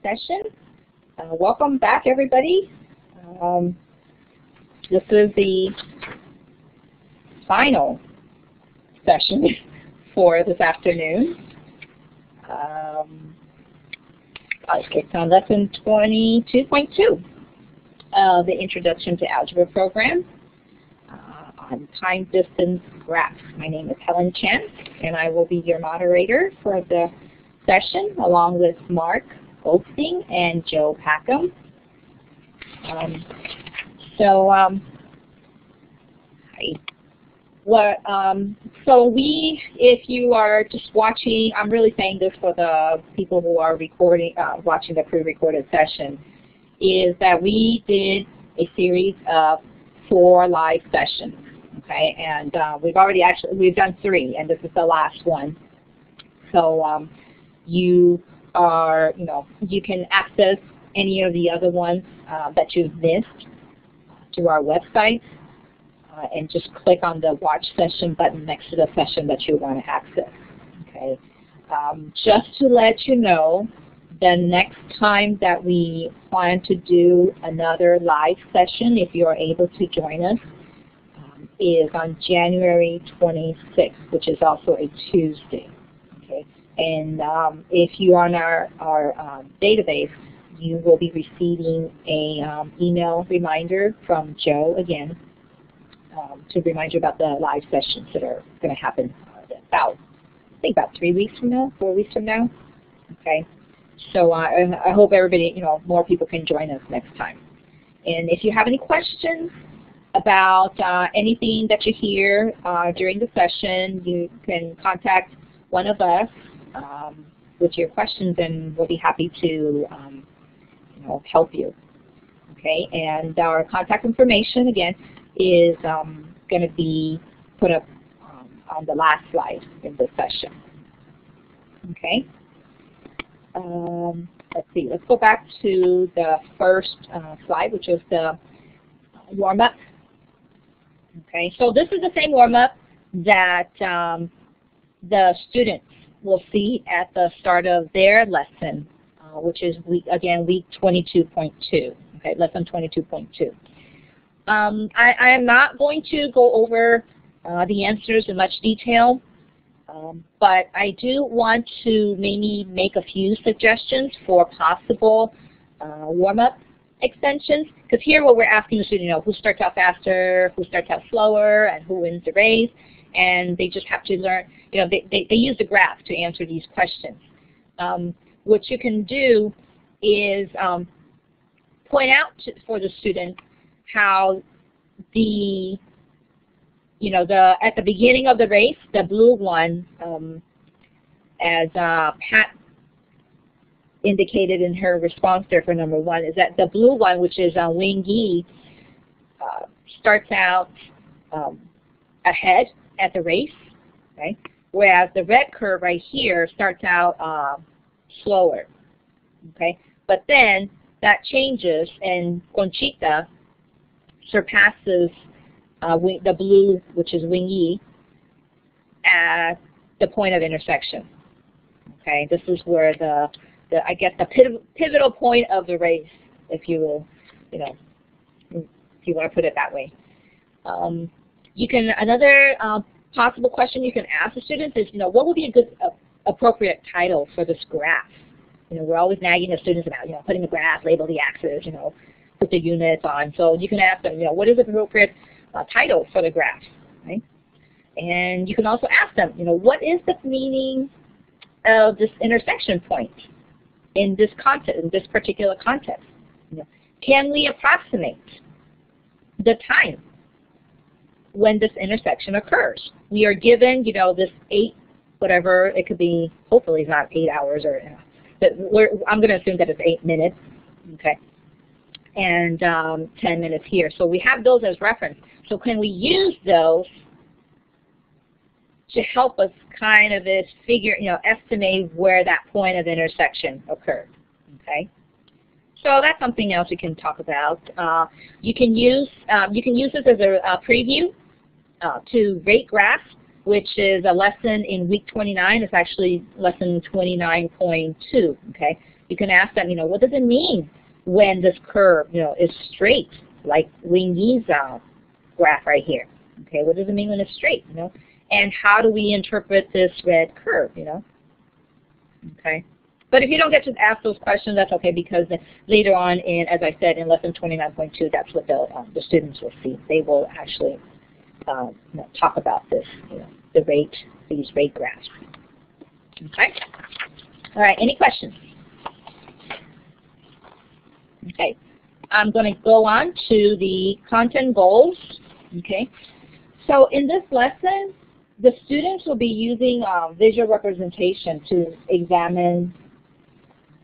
session. Welcome back, everybody. This is the final session for this afternoon. I clicked on lesson 22.2, the Introduction to Algebra program on time-distance graphs. My name is Helen Chen, and I will be your moderator for the session, along with Mark Goldstein and Joe Packham. If you are just watching, I'm really saying this for the people who are recording, watching the pre-recorded session, is that we did a series of 4 live sessions, okay? And we've done 3, and this is the last one. So you can access any of the other ones that you've missed through our website. And just click on the Watch Session button next to the session that you want to access. Okay. Just to let you know, the next time that we plan to do another live session, if you are able to join us, is on January 26th, which is also a Tuesday. Okay. And if you are on our database, you will be receiving a email reminder from Joe again. To remind you about the live sessions that are going to happen about 3 weeks from now, 4 weeks from now. Okay, so I hope everybody, more people can join us next time. And if you have any questions about anything that you hear during the session, you can contact one of us with your questions, and we'll be happy to help you. Okay, and our contact information again is going to be put up on the last slide in this session. Okay. Let's see. Let's go back to the first slide, which is the warm-up. Okay. So this is the same warm-up that the students will see at the start of their lesson, which is week 22.2. Okay, lesson 22.2. I am not going to go over the answers in much detail, but I do want to maybe make a few suggestions for possible warm-up extensions, because here what we're asking the student, who starts out faster, who starts out slower, and who wins the race, and they just have to learn, they use the graph to answer these questions. What you can do is point out for the student how at the beginning of the race, the blue one, as Pat indicated in her response there for number 1, is that the blue one, which is Wing Yi, starts out ahead at the race, right? Whereas the red curve right here starts out slower, okay? But then that changes, and Conchita surpasses the blue, which is Wing Yi, at the point of intersection. Okay, this is where I guess the pivotal point of the race, if you will, if you want to put it that way. Another possible question you can ask the students is, what would be a good appropriate title for this graph? We're always nagging the students about, putting the graph, label the axis, put the units on. So you can ask them, what is the appropriate title for the graph, right? And you can also ask them, what is the meaning of this intersection point in this context, in this particular context? Can we approximate the time when this intersection occurs? We are given, this 8, whatever it could be. Hopefully it's not 8 hours, or, but I'm going to assume that it's 8 minutes, okay? And 10 minutes here. So we have those as reference. So can we use those to help us kind of figure, estimate where that point of intersection occurred, okay? So that's something else we can talk about. You can use this as a preview to rate graphs, which is a lesson in week 29. It's actually lesson 29.2, okay? You can ask them, what does it mean when this curve, is straight, like Lingy's graph right here? Okay, what does it mean when it's straight, And how do we interpret this red curve, Okay. But if you don't get to ask those questions, that's okay, because later on, as I said, in lesson 29.2, that's what the students will see. They will actually talk about this, these rate graphs. Okay. All right. Any questions? Okay. I'm going to go on to the content goals. Okay. So in this lesson, the students will be using visual representation to examine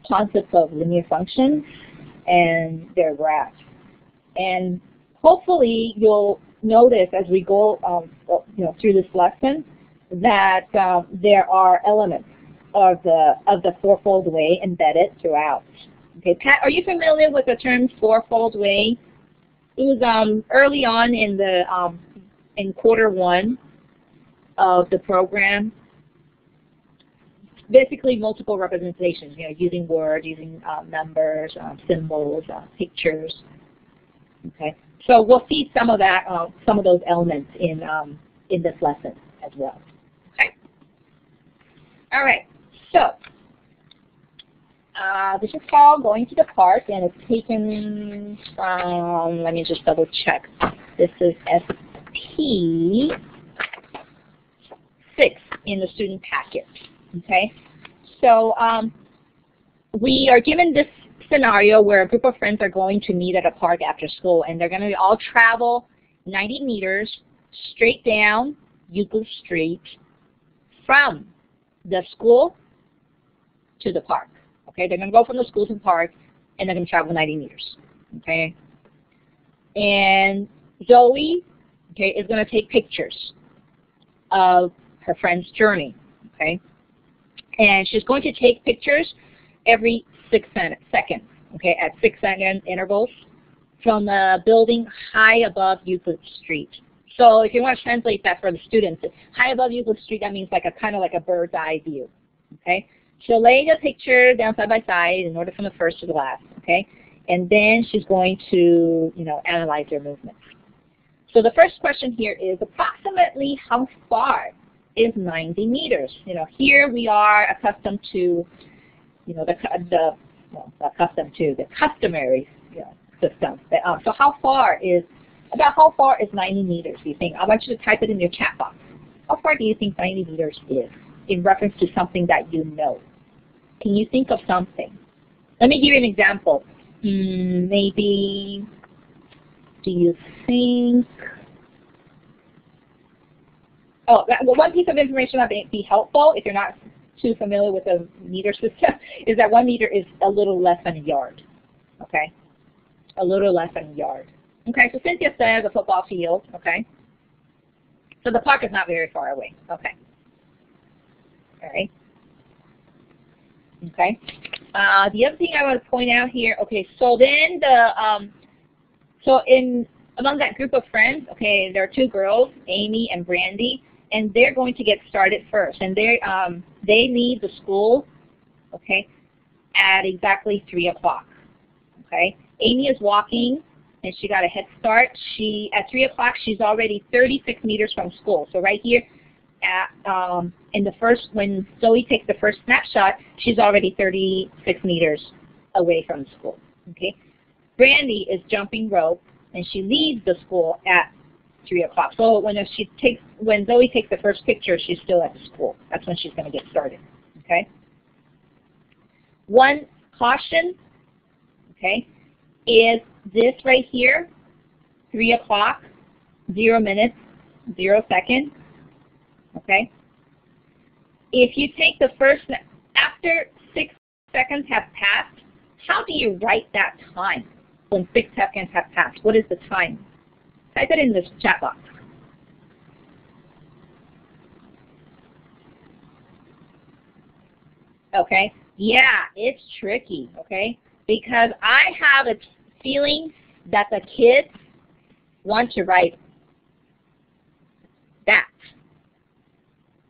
concepts of linear functions and their graphs. And hopefully you'll notice as we go through this lesson that there are elements of the fourfold way embedded throughout. Okay, Pat, are you familiar with the term fourfold way? It was early on in the in quarter one of the program. Basically multiple representations, using words, using numbers, symbols, pictures. Okay, so we'll see some of that, some of those elements in this lesson as well. Okay. All right. So this is called Going to the Park, and it's taken from. Let me just double check. This is SP 6 in the student packet. Okay, so we are given this scenario where a group of friends are going to meet at a park after school, and they're going to all travel 90 meters straight down Euclid Street from the school to the park. Okay, they're going to go from the school to the park, and they're going to travel 90 meters. Okay, and Zoe, okay, is going to take pictures of her friend's journey. Okay. And she's going to take pictures every 6 seconds, okay, at 6-second intervals from a building high above Euclid Street. So if you want to translate that for the students, high above Euclid Street, that means like kind of like a bird's eye view, okay? She'll lay the picture down side by side in order from the first to the last, okay? And then she's going to, analyze their movements. So the first question here is approximately how far is 90 meters. Here we are accustomed to, the customary system. So how far is 90 meters, do you think? I want you to type it in your chat box. How far do you think 90 meters is in reference to something that you know? Can you think of something? Let me give you an example. Maybe, do you think, one piece of information that may be helpful if you're not too familiar with the meter system is that 1 meter is a little less than a yard. Okay? A little less than a yard. Okay, so Cynthia says a football field. Okay? So the park is not very far away. Okay. All right. Okay. The other thing I want to point out here, okay, so then among that group of friends, okay, there are 2 girls, Amy and Brandy, and they're going to get started first. And they leave the school, okay, at exactly 3 o'clock. Okay, Amy is walking, and she got a head start. At 3 o'clock, she's already 36 meters from school. So right here, when Zoe takes the first snapshot, she's already 36 meters away from school. Okay, Brandy is jumping rope, and she leaves the school at 3 o'clock. So when Zoe takes the first picture, she's still at the school. That's when she's going to get started. Okay. One caution, okay, is this right here, 3 o'clock, 0 minutes, 0 seconds. Okay. If you take the first, after 6 seconds have passed, how do you write that time when 6 seconds have passed? What is the time? Type it in this chat box. Okay. Yeah, it's tricky, okay? Because I have a feeling that the kids want to write that.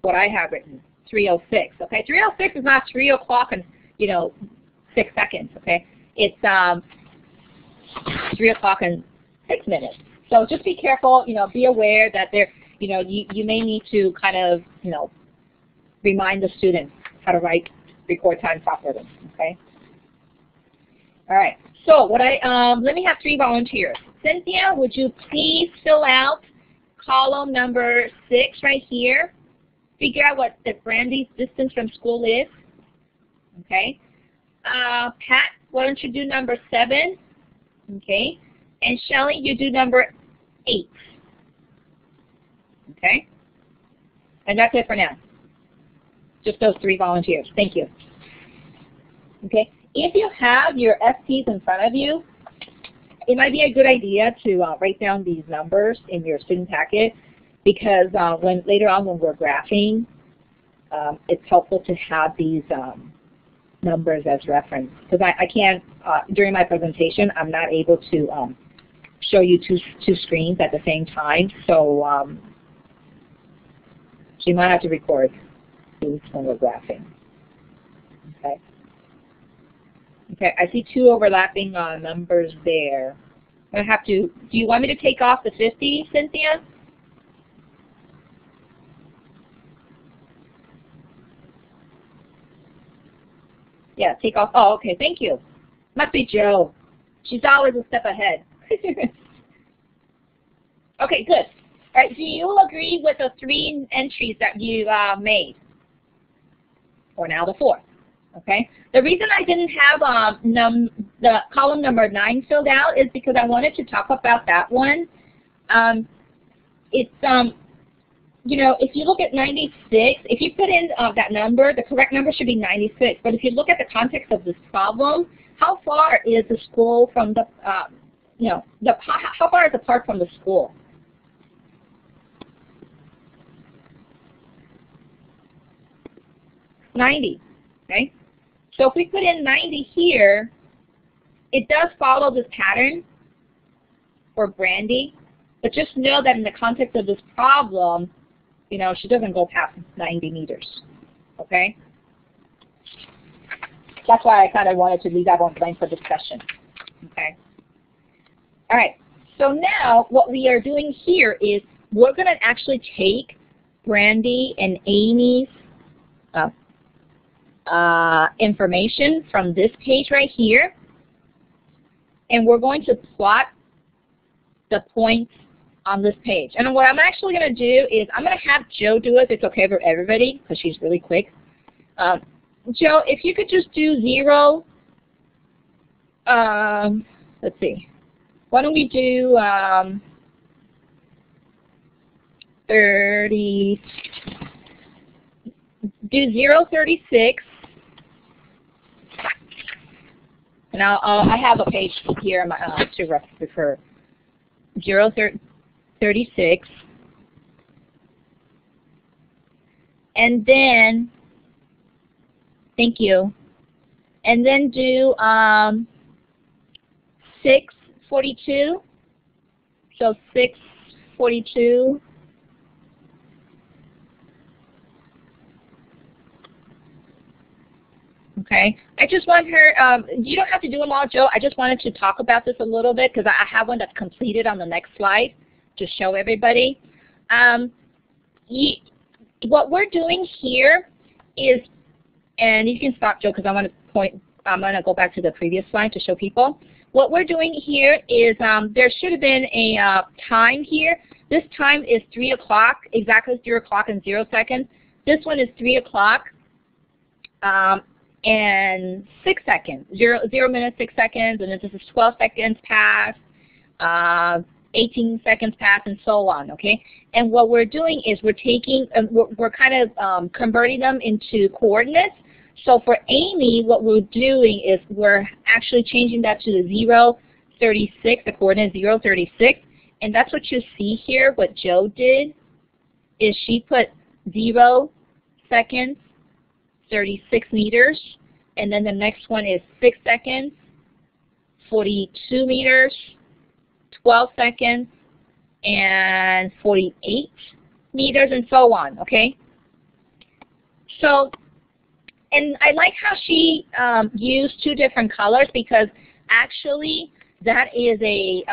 What I have written, 3:06. Okay, 3:06 is not 3 o'clock and 6 seconds, okay? It's 3 o'clock and 6 minutes. So just be careful, be aware that there, you may need to kind of, remind the students how to write record time properly, okay? All right, so let me have 3 volunteers. Cynthia, would you please fill out column number 6 right here? Figure out what the Brandy's distance from school is, okay? Pat, why don't you do number 7, okay? And Shelly, you do number 8, okay? And that's it for now. Just those 3 volunteers. Thank you. Okay. If you have your FTs in front of you, it might be a good idea to write down these numbers in your student packet, because later on when we're graphing, it's helpful to have these numbers as reference. Because I can't, during my presentation, I'm not able to show you two screens at the same time, so you might have to record these when we're graphing. Okay. Okay, I see 2 overlapping numbers there. I have to. Do you want me to take off the 50, Cynthia? Yeah, take off. Oh, okay, thank you. Must be Joe. She's always a step ahead. Okay, good. All right, do you agree with the 3 entries that you made? Or now the 4th, okay? The reason I didn't have the column number 9 filled out is because I wanted to talk about that one. It's, if you look at 96, if you put in that number, the correct number should be 96. But if you look at the context of this problem, how far is the school from the, how far is the park from the school? 90, okay? So if we put in 90 here, it does follow this pattern for Brandy, but just know that in the context of this problem, she doesn't go past 90 meters, okay? That's why I kind of wanted to leave that one blank for discussion, okay? All right, so now what we are doing here is we're going to actually take Brandy and Amy's information from this page right here, and we're going to plot the points on this page. And what I'm actually going to do is I'm going to have Joe do it if it's okay for everybody, because she's really quick. Joe, if you could just do 0, let's see, why don't we do 30, do 0, 36, and I have a page here to refer 0, 36, and then, thank you, and then do 642, so 642, okay. I just want her, you don't have to do them all, Joe. I just wanted to talk about this a little bit because I have one that's completed on the next slide to show everybody. What we're doing here is, and you can stop, Joe, because I want to I'm going to go back to the previous slide to show people. What we're doing here is there should have been a time here. This time is 3 o'clock, exactly 3 o'clock and 0 seconds. This one is 3 o'clock. And 6 seconds, 0 minutes, 6 seconds, and then this is 12 seconds past, 18 seconds past, and so on, okay? And what we're doing is we're taking, we're kind of converting them into coordinates. So for Amy, what we're doing is we're actually changing that to the 0, 36, the coordinate 0, 36, and that's what you see here. What Joe did is she put 0 seconds, 36 meters, and then the next one is 6 seconds, 42 meters, 12 seconds, and 48 meters, and so on, okay? So, And I like how she used 2 different colors, because actually that is a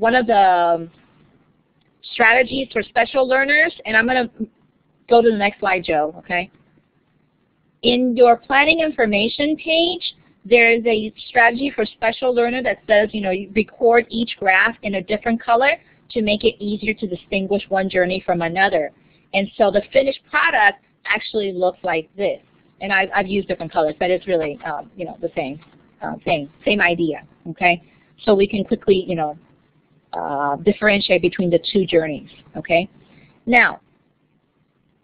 one of the strategies for special learners. And I'm going to go to the next slide, Joe, okay? In your planning information page, there's a strategy for special learner that says, you record each graph in a different color to make it easier to distinguish one journey from another. And so the finished product actually looks like this. And I've used different colors, but it's really, the same idea, okay? So we can quickly, differentiate between the 2 journeys, okay? Now,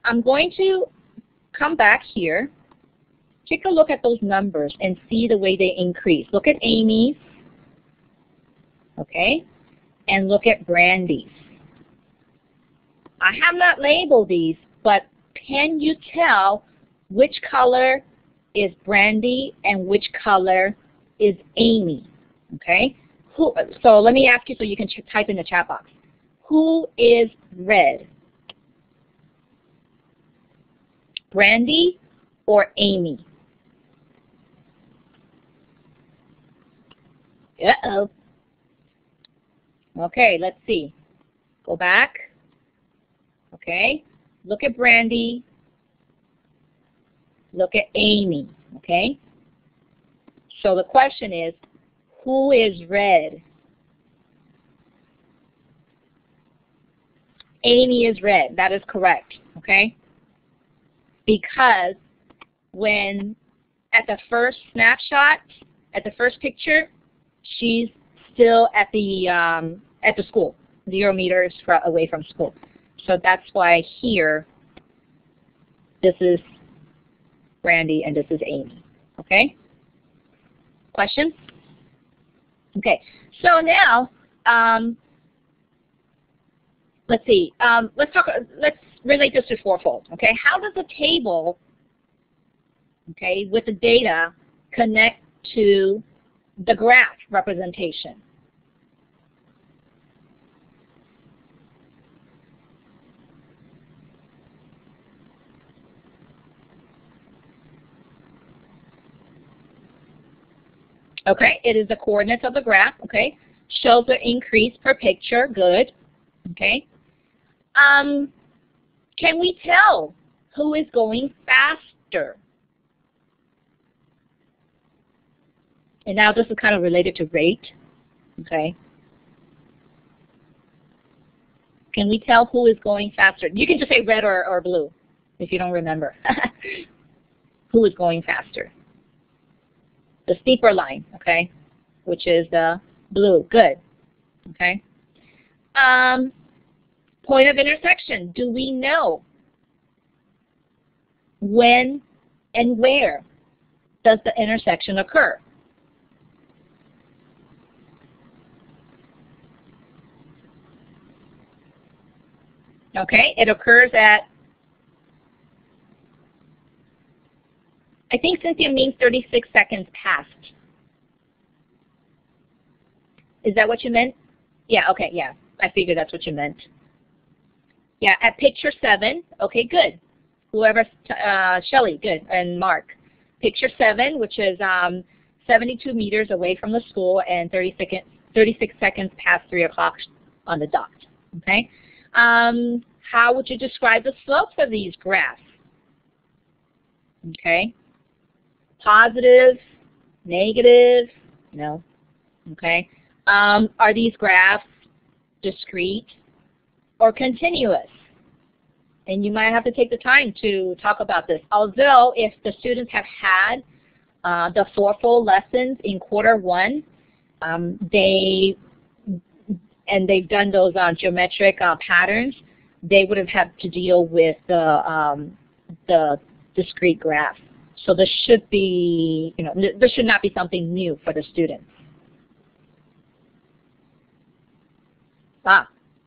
I'm going to come back here, take a look at those numbers and see the way they increase. Look at Amy's, okay, and look at Brandy's. I have not labeled these, but can you tell which color is Brandy and which color is Amy, okay? So let me ask you, so you can type in the chat box. Who is red? Brandy or Amy? Uh-oh. Okay, let's see. Go back. Okay. Look at Brandy. Look at Amy. Okay. So the question is, who is red? Amy is red. That is correct. Okay. Because when at the first snapshot, at the first picture, she's still at the school, 0 meters away from school. So that's why here, this is Brandy and this is Amy. Okay? Questions? Okay. So now, let's see. Let's relate this to fourfold. Okay? How does the table, okay, with the data connect to the graph representation? Okay, it is the coordinates of the graph, okay? Shows the increase per picture, good, okay? Can we tell who is going faster? And now this is kind of related to rate, okay? Can we tell who is going faster? You can just say red or blue if you don't remember. Who is going faster? The steeper line, okay, which is the blue. Good, okay. Point of intersection. Do we know when and where does the intersection occur? Okay, it occurs at, I think Cynthia means 36 seconds past. Is that what you meant? Yeah, okay, yeah. I figured that's what you meant. Yeah, at picture 7, okay, good. Whoever, Shelly, good, and Mark. Picture 7, which is 72 meters away from the school and 36 seconds past 3 o'clock on the dot, okay? How would you describe the slopes of these graphs? Okay. Positive, negative, no, okay. Are these graphs discrete or continuous? And you might have to take the time to talk about this. Although if the students have had the fourfold lessons in quarter 1, they've done those geometric patterns, they would have had to deal with the discrete graph. So this should be, this should not be something new for the students. But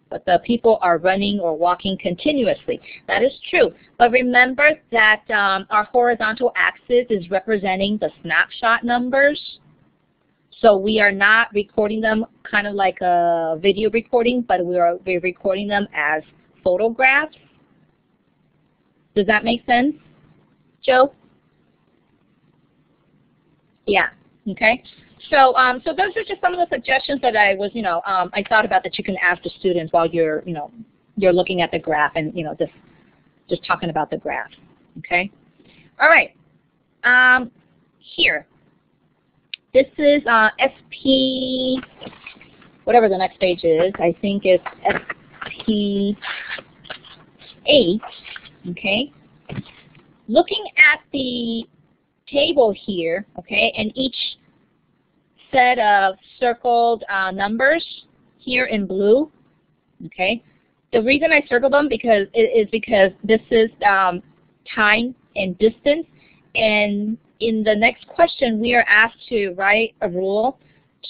the people are running or walking continuously. That is true. But remember that our horizontal axis is representing the snapshot numbers. So we are not recording them kind of like a video recording, but we're recording them as photographs. Does that make sense? Joe? Yeah. Okay. So, so those are just some of the suggestions that I was, I thought about that you can ask the students while you're, you're looking at the graph and, just talking about the graph. Okay. All right. Here. This is SP, whatever the next page is. I think it's SP8. Okay. Looking at the table here, okay, and each set of circled numbers here in blue, okay. The reason I circled them because this is time and distance, and in the next question we are asked to write a rule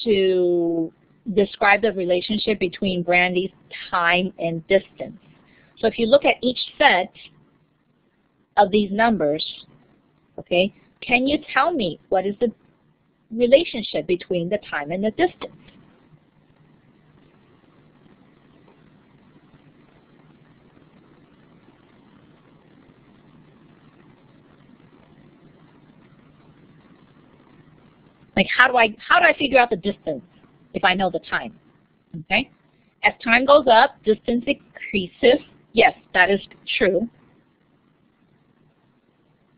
to describe the relationship between Brandy's time and distance. So if you look at each set of these numbers, okay, can you tell me what is the relationship between the time and the distance? Like how do I figure out the distance if I know the time? Okay? As time goes up, distance increases. Yes, that is true.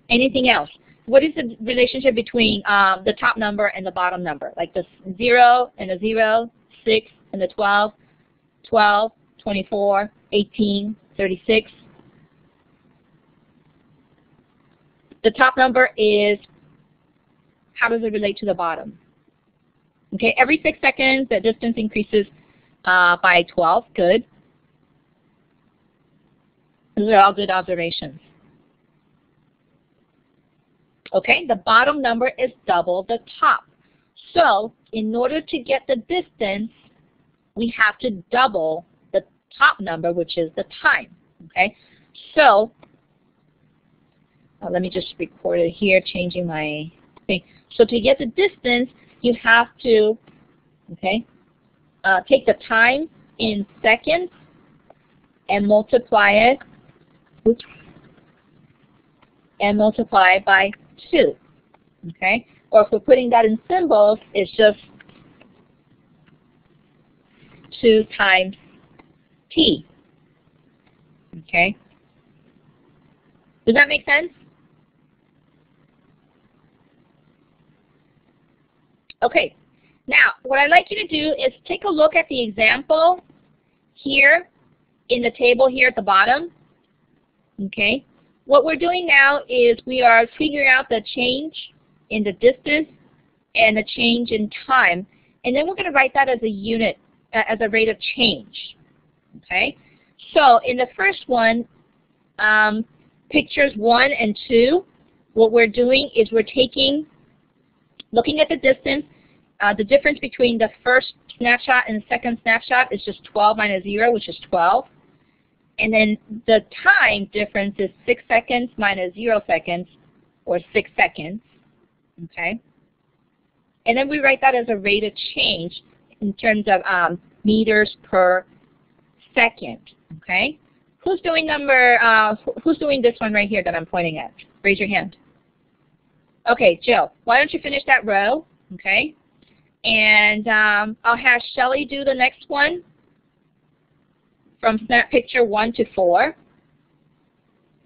Anything else? What is the relationship between the top number and the bottom number? Like the 0 and the 0, 6 and the 12, 12, 24, 18, 36. The top number is, how does it relate to the bottom? Okay, every 6 seconds the distance increases by 12. Good. Those are all good observations. Okay, the bottom number is double the top. So in order to get the distance, we have to double the top number, which is the time. Okay, so let me just record it here, changing my thing. So to get the distance, you have to, okay, take the time in seconds and multiply it, by 2. Okay, or if we're putting that in symbols, it's just 2 times t. Okay, does that make sense? Okay, now what I'd like you to do is take a look at the example here in the table here at the bottom. Okay, what we're doing now is we are figuring out the change in the distance and the change in time, and then we're going to write that as a unit, as a rate of change. Okay, so in the first one, pictures 1 and 2, what we're doing is we're looking at the distance. The difference between the first snapshot and the second snapshot is just 12 minus 0, which is 12. And then the time difference is 6 seconds minus 0 seconds, or 6 seconds. Okay? And then we write that as a rate of change in terms of meters per second. Okay? Who's doing who's doing this one right here that I'm pointing at? Raise your hand. Okay, Jill, why don't you finish that row? Okay? And I'll have Shelly do the next one from snap picture 1 to 4.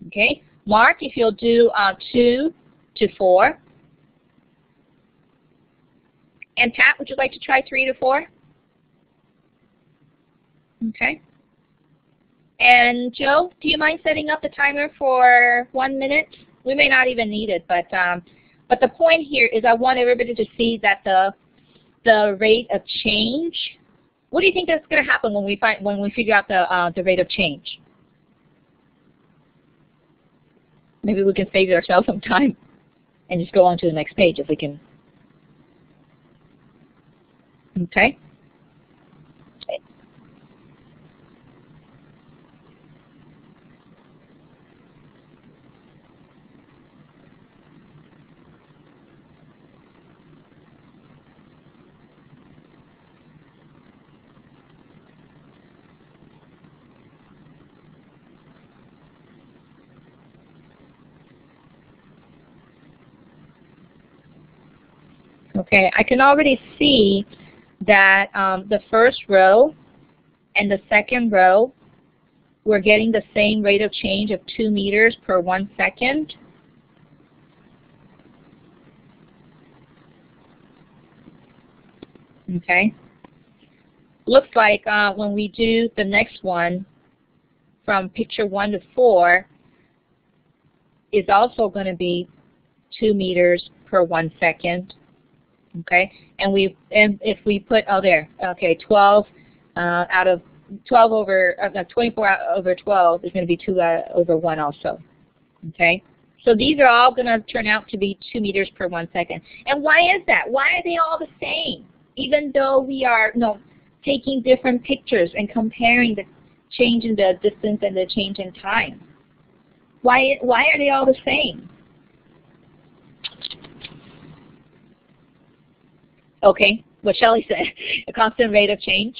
Okay, Mark, if you'll do 2 to 4. And Pat, would you like to try 3 to 4? Okay. And Joe, do you mind setting up the timer for 1 minute? We may not even need it, but the point here is I want everybody to see that the rate of change. What do you think that's going to happen when we figure out the rate of change? Maybe we can save ourselves some time and just go on to the next page if we can. Okay. Okay, I can already see that the first row and the second row, we're getting the same rate of change of 2 meters per 1 second. Okay. Looks like when we do the next one, from picture 1 to 4, is also going to be 2 meters per 1 second. Okay, and if we put, oh there, okay, 12 out of 12 over 24 over 12 is going to be 2 over 1 also. Okay, so these are all going to turn out to be 2 meters per 1 second. And why is that? Why are they all the same, even though we are taking different pictures and comparing the change in the distance and the change in time? Why are they all the same? Okay, what Shelley said, a constant rate of change.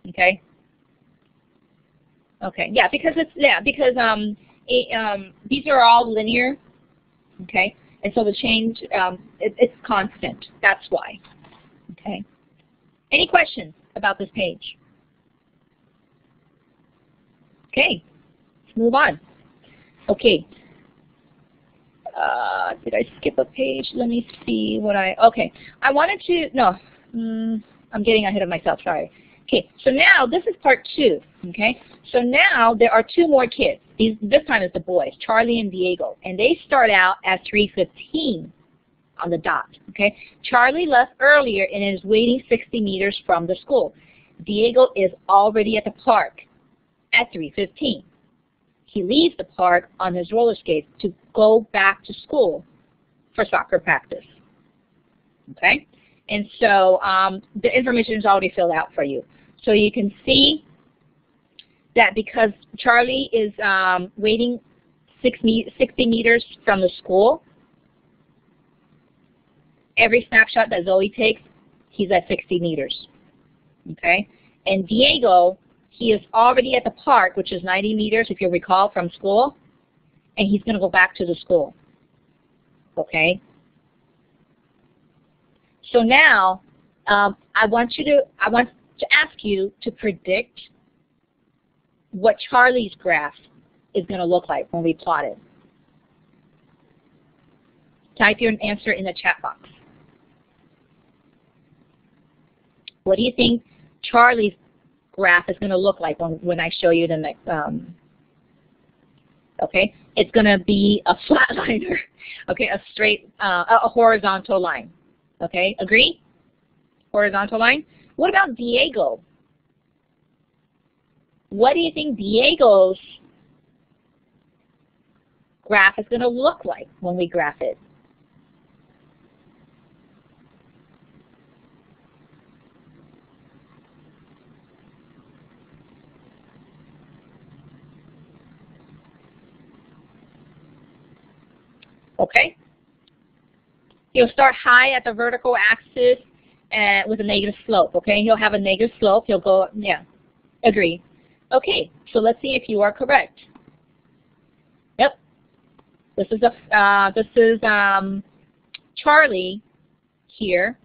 Okay. Okay, yeah, because these are all linear. Okay, and so the change it's constant. That's why. Okay. Any questions about this page? Okay, let's move on. Okay. Did I skip a page? Let me see what okay. I wanted to, no, I'm getting ahead of myself, sorry. Okay, so now this is part 2, okay? So now there are 2 more kids. This time it's the boys, Charlie and Diego, and they start out at 3:15 on the dot, okay? Charlie left earlier and is waiting 60 meters from the school. Diego is already at the park at 3:15. He leaves the park on his roller skates to go back to school for soccer practice. Okay? And so the information is already filled out for you. So you can see that because Charlie is waiting 60 meters from the school, every snapshot that Zoe takes, he's at 60 meters. Okay? And Diego, he is already at the park, which is 90 meters, if you recall, from school, and he's going to go back to the school. Okay? So now, I want to ask you to predict what Charlie's graph is going to look like when we plot it. Type your answer in the chat box. What do you think Charlie's graph is going to look like when I show you the next? Okay, it's going to be a flat liner. Okay, a straight, a horizontal line. Okay, agree? Horizontal line. What about Diego? What do you think Diego's graph is going to look like when we graph it? Okay. He'll start high at the vertical axis and with a negative slope. Okay, he'll have a negative slope. He'll go, yeah, agree. Okay, so let's see if you are correct. Yep. This is Charlie here.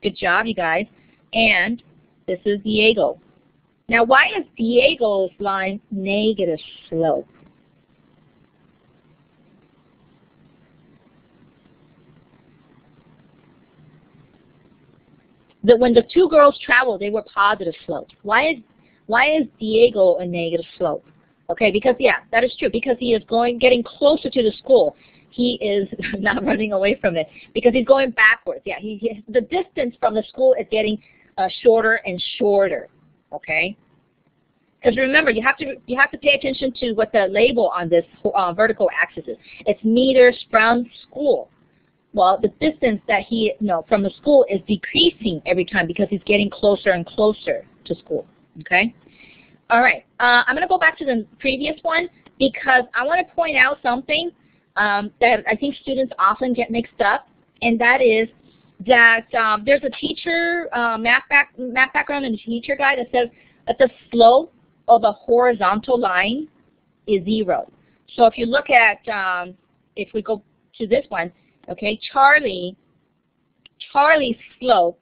Good job, you guys. And this is Diego. Now, why is Diego's line negative slope? That when the 2 girls traveled, they were positive slopes. Why is Diego a negative slope? Okay, because yeah, that is true. Because he is getting closer to the school. He is not running away from it because he's going backwards. Yeah, the distance from the school is getting shorter and shorter. Okay, because remember, you have to pay attention to what the label on this vertical axis is. It's meters from school. Well, the distance that from the school is decreasing every time because he's getting closer and closer to school. Okay? All right. I'm going to go back to the previous one because I want to point out something that I think students often get mixed up, and that is that there's a teacher math background and a teacher guide that says that the slope of a horizontal line is 0. So if you look at, if we go to this one, okay, Charlie Charlie's slope,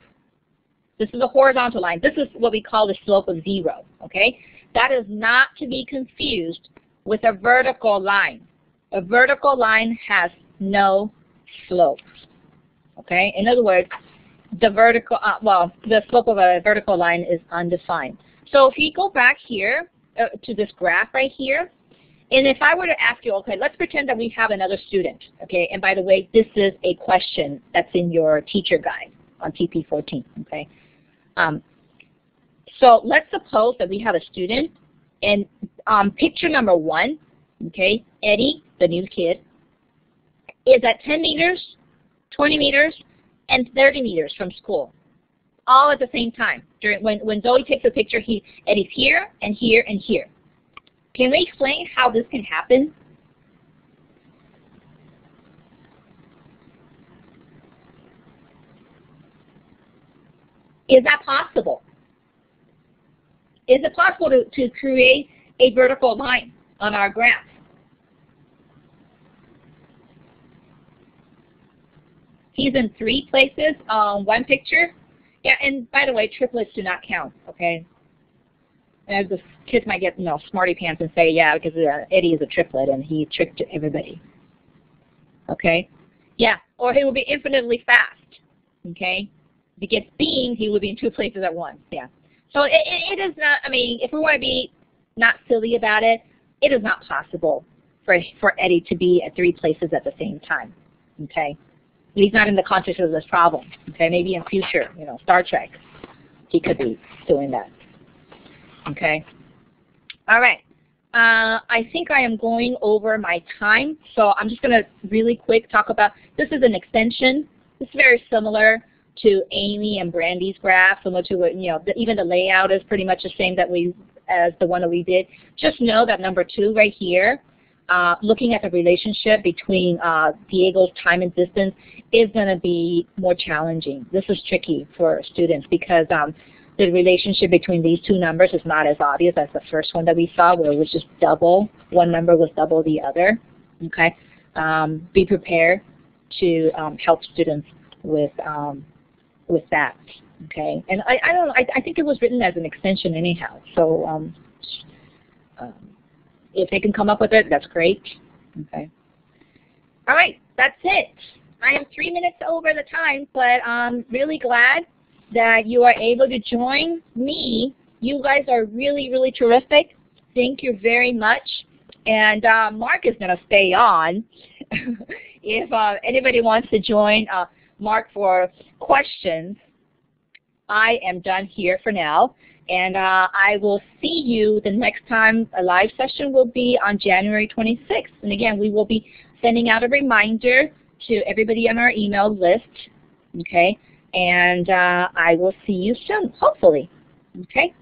this is a horizontal line. This is what we call the slope of 0, okay? That is not to be confused with a vertical line. A vertical line has no slope, okay? In other words, the vertical, the slope of a vertical line is undefined. So if you go back here to this graph right here, and if I were to ask you, okay, let's pretend that we have another student, okay? And by the way, this is a question that's in your teacher guide on TP14, okay? So let's suppose that we have a student, and picture number 1, okay, Eddie, the new kid, is at 10 meters, 20 meters, and 30 meters from school, all at the same time. When Zoe takes a picture, Eddie's here and here and here. Can we explain how this can happen? Is that possible? Is it possible to create a vertical line on our graph? He's in 3 places on 1 picture. Yeah, and by the way, triplets do not count, okay? And the kids might get, smarty pants and say, yeah, because Eddie is a triplet and he tricked everybody. Okay? Yeah, or he will be infinitely fast. Okay? If he gets beamed, he will be in 2 places at once. Yeah. So it is not, I mean, if we want to be not silly about it, it is not possible for Eddie to be at 3 places at the same time. Okay? He's not in the context of this problem. Okay? Maybe in future, Star Trek, he could be doing that. Okay. All right. I think I am going over my time, so I'm just going to really quick talk about, this is an extension. It's very similar to Amy and Brandy's graph, similar to what, even the layout is pretty much the same as the one that we did. Just know that number 2 right here, looking at the relationship between Diego's time and distance is going to be more challenging. This is tricky for students because the relationship between these 2 numbers is not as obvious as the first one that we saw, where it was just double. One number was double the other. Okay, be prepared to help students with that. Okay, and I don't know. I think it was written as an extension anyhow. So if they can come up with it, that's great. Okay. All right, that's it. I am 3 minutes over the time, but I'm really glad that you are able to join me. You guys are really, really terrific. Thank you very much. And Mark is going to stay on. If anybody wants to join Mark for questions, I am done here for now. And I will see you the next time a live session will be on January 26th. And again, we will be sending out a reminder to everybody on our email list. Okay? And I will see you soon, hopefully. Okay?